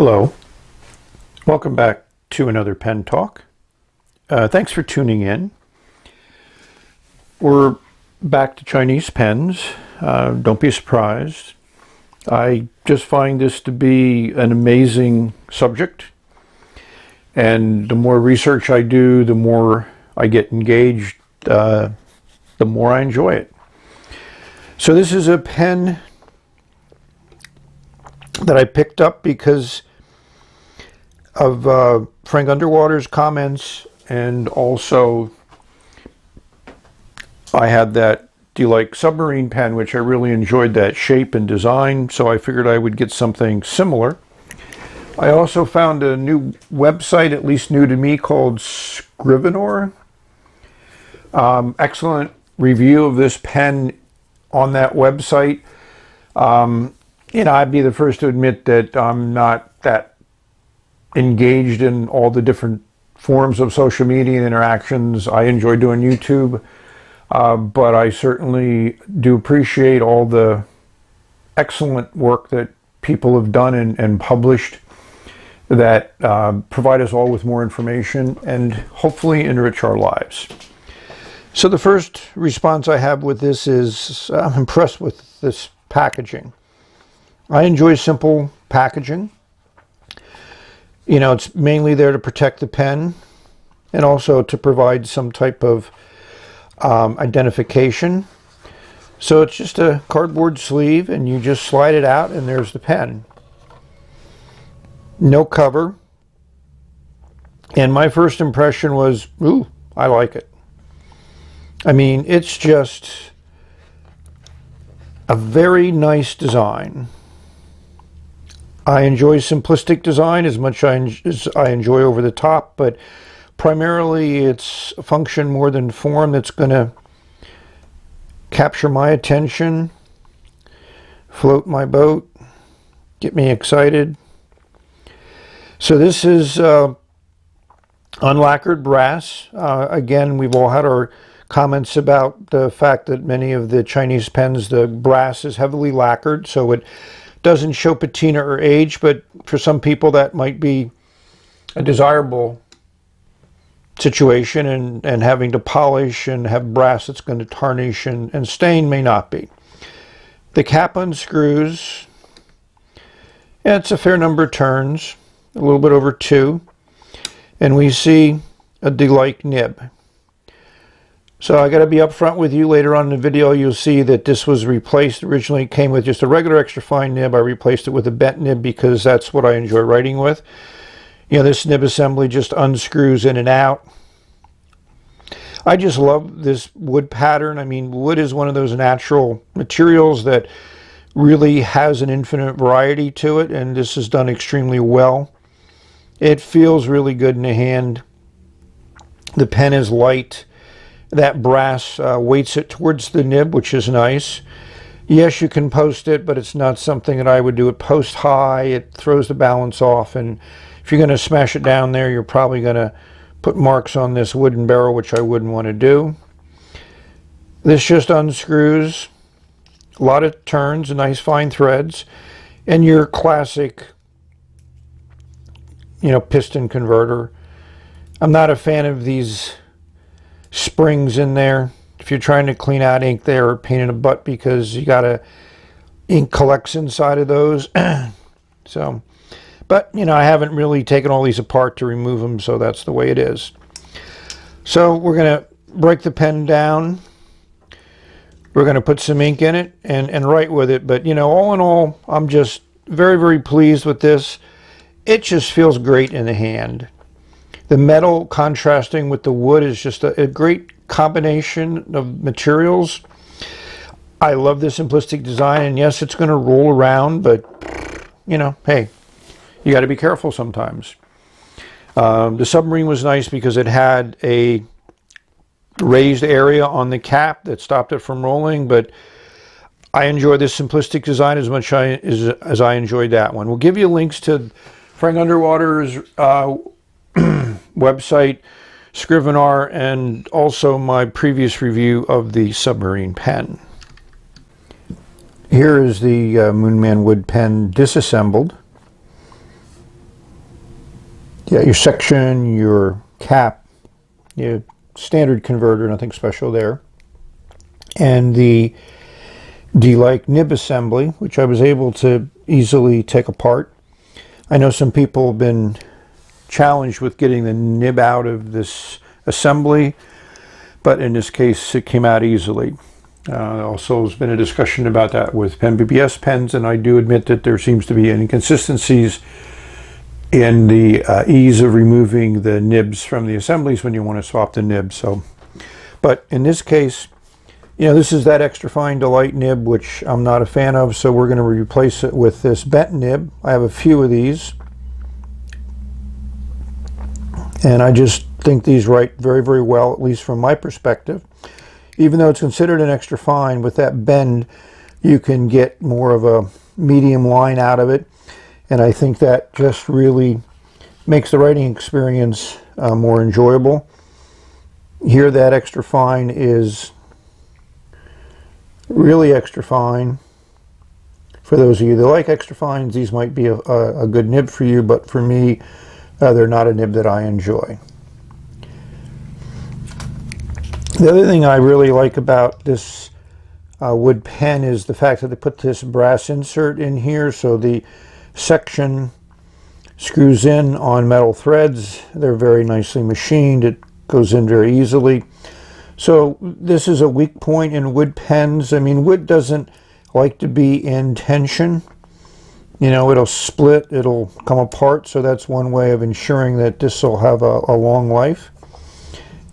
Hello, welcome back to another pen talk. Thanks for tuning in. We're back to Chinese pens. Don't be surprised. I just find this to be an amazing subject, and the more research I do, the more I get engaged, the more I enjoy it. So this is a pen that I picked up because of Frank Underwater's comments, and also I had that D-like submarine pen, which I really enjoyed that shape and design, so I figured I would get something similar. I also found a new website, at least new to me, called Scrivener. Excellent review of this pen on that website. I'd be the first to admit that I'm not that engaged in all the different forms of social media and interactions. I enjoy doing YouTube, but I certainly do appreciate all the excellent work that people have done and published that provide us all with more information and hopefully enrich our lives. So the first response I have with this is I'm impressed with this packaging. I enjoy simple packaging. It's mainly there to protect the pen and also to provide some type of identification. So it's just a cardboard sleeve and you just slide it out and there's the pen. No cover. And my first impression was, ooh, I like it. I mean, it's just a very nice design. I enjoy simplistic design as much as I enjoy over the top, but primarily it's function more than form that's going to capture my attention, float my boat, get me excited. So this is unlacquered brass. Again, we've all had our comments about the fact that many of the Chinese pens, the brass is heavily lacquered, so it doesn't show patina or age, but for some people that might be a desirable situation, and having to polish and have brass that's going to tarnish and stain may not be. The cap unscrews. Yeah, it's a fair number of turns, a little bit over 2, and we see a D-like nib. So I got to be upfront with you. Later on in the video, you'll see that this was replaced. Originally, it came with just a regular extra fine nib. I replaced it with a bent nib because that's what I enjoy writing with. This nib assembly just unscrews in and out. I just love this wood pattern. I mean, wood is one of those natural materials that really has an infinite variety to it, and this is done extremely well. It feels really good in the hand. The pen is light. That brass weights it towards the nib, which is nice. Yes, you can post it, but it's not something that I would do. It post high, it throws the balance off, and if you're going to smash it down there, you're probably going to put marks on this wooden barrel, which I wouldn't want to do. This just unscrews. A lot of turns, nice fine threads, and your classic, piston converter. I'm not a fan of these springs in there if you're trying to clean out ink there or paint in a butt, because you got ink collects inside of those. So, but I haven't really taken all these apart to remove them, so that's the way it is. So we're going to break the pen down. We're going to put some ink in it and write with it. But all in all, I'm just very, very pleased with this. It just feels great in the hand. The metal contrasting with the wood is just a great combination of materials. I love the simplistic design, and yes, it's going to roll around, but hey, you got to be careful sometimes. The submarine was nice because it had a raised area on the cap that stopped it from rolling, but I enjoy this simplistic design as much as I enjoyed that one. We'll give you links to Frank Underwater's website, Scrivener, and also my previous review of the submarine pen. Here is the Moonman wood pen disassembled. yeah, your section, your cap, your standard converter, nothing special there. And the D-like nib assembly, which I was able to easily take apart. I know some people have been challenged with getting the nib out of this assembly, but in this case it came out easily. Also, there's been a discussion about that with Pen BBS pens, and I do admit that there seems to be inconsistencies in the ease of removing the nibs from the assemblies when you want to swap the nibs. So, but in this case, you know, this is that extra fine Delight nib, which I'm not a fan of, so we're going to replace it with this bent nib. I have a few of these, and I just think these write very, very well, at least from my perspective. Even though it's considered an extra fine, with that bend, you can get more of a medium line out of it, and I think that just really makes the writing experience more enjoyable. Here, that extra fine is really extra fine. For those of you that like extra fines, these might be a good nib for you, but for me, they're not a nib that I enjoy. The other thing I really like about this wood pen is the fact that they put this brass insert in here, so the section screws in on metal threads. They're very nicely machined. It goes in very easily. So this is a weak point in wood pens. I mean, wood doesn't like to be in tension. You know, it'll split, it'll come apart, so that's one way of ensuring that this will have a long life.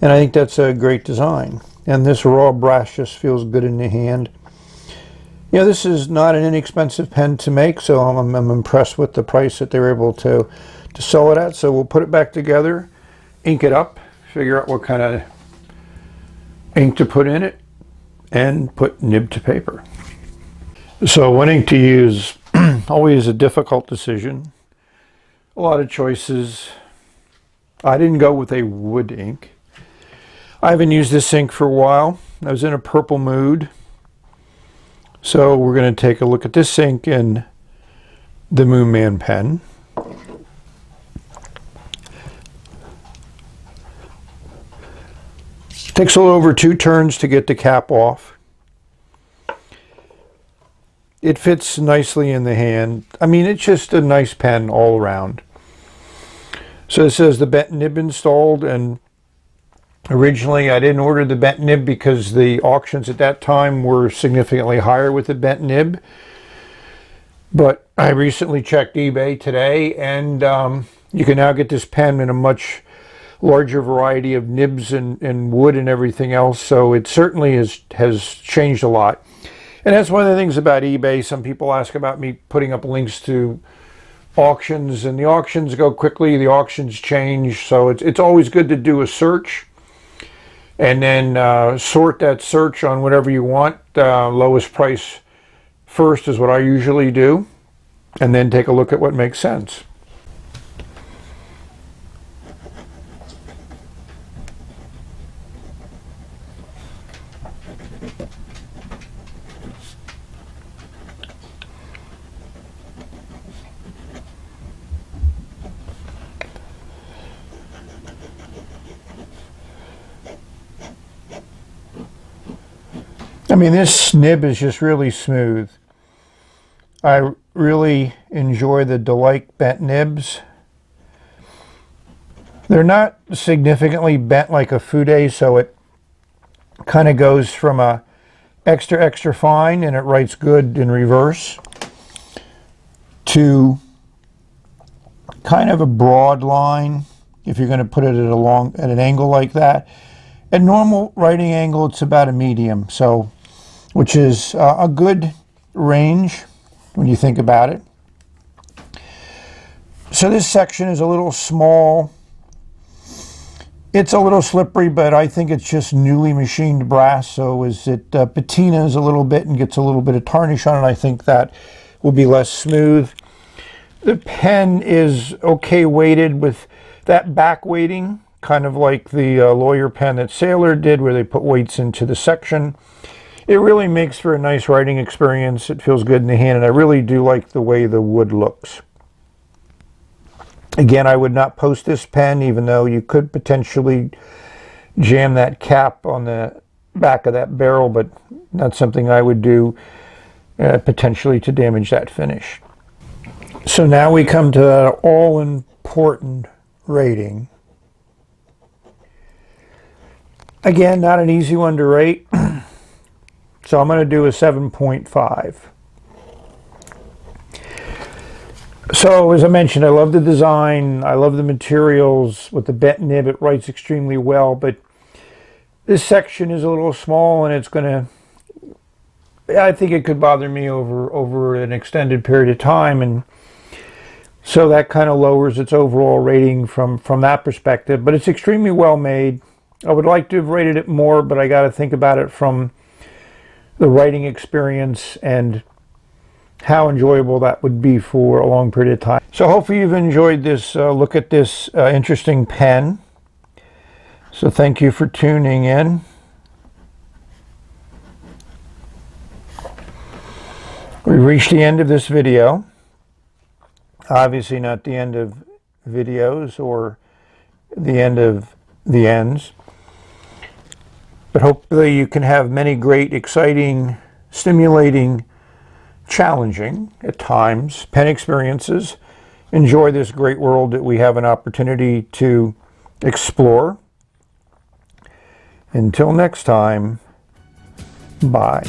And I think that's a great design. And this raw brass just feels good in the hand. You know, this is not an inexpensive pen to make, so I'm impressed with the price that they were able to sell it at. So we'll put it back together, ink it up, figure out what kind of ink to put in it, and put nib to paper. So what ink to use, always a difficult decision. A lot of choices. I didn't go with a wood ink. I haven't used this ink for a while. I was in a purple mood. So we're going to take a look at this ink in the Moonman pen. Takes a little over 2 turns to get the cap off. It fits nicely in the hand. I mean, it's just a nice pen all around. So this says the bent nib installed, and originally I didn't order the bent nib because the auctions at that time were significantly higher with the bent nib. But I recently checked eBay today, and you can now get this pen in a much larger variety of nibs and wood and everything else. So it certainly has changed a lot. And that's one of the things about eBay. Some people ask about me putting up links to auctions, and the auctions go quickly, the auctions change. So it's always good to do a search and then sort that search on whatever you want. Lowest price first is what I usually do, and then take a look at what makes sense. I mean, this nib is just really smooth. I really enjoy the Delight bent nibs. They're not significantly bent like a Fude, so it kind of goes from a extra fine, and it writes good in reverse, to kind of a broad line if you're going to put it at an angle like that. At normal writing angle, it's about a medium, so which is a good range when you think about it. So this section is a little small. It's a little slippery, but I think it's just newly machined brass, so as it patinas a little bit and gets a little bit of tarnish on it, I think that will be less smooth. The pen is okay weighted with that back weighting, kind of like the lawyer pen that Sailor did, where they put weights into the section. It really makes for a nice writing experience. It feels good in the hand, and I really do like the way the wood looks. Again, I would not post this pen, even though you could potentially jam that cap on the back of that barrel, but not something I would do potentially to damage that finish. So now we come to that all-important rating. Again, not an easy one to rate, so I'm going to do a 7.5. So as I mentioned, I love the design, I love the materials. With the bent nib, it writes extremely well, but this section is a little small, and it's going to, I think it could bother me over an extended period of time, and so that kind of lowers its overall rating from that perspective. But it's extremely well made. I would like to have rated it more, but I got to think about it from the writing experience and how enjoyable that would be for a long period of time. So hopefully you've enjoyed this look at this interesting pen. So thank you for tuning in. We've reached the end of this video. Obviously not the end of videos or the end of the ends. But hopefully you can have many great, exciting, stimulating, challenging at times pen experiences. Enjoy this great world that we have an opportunity to explore. Until next time, bye.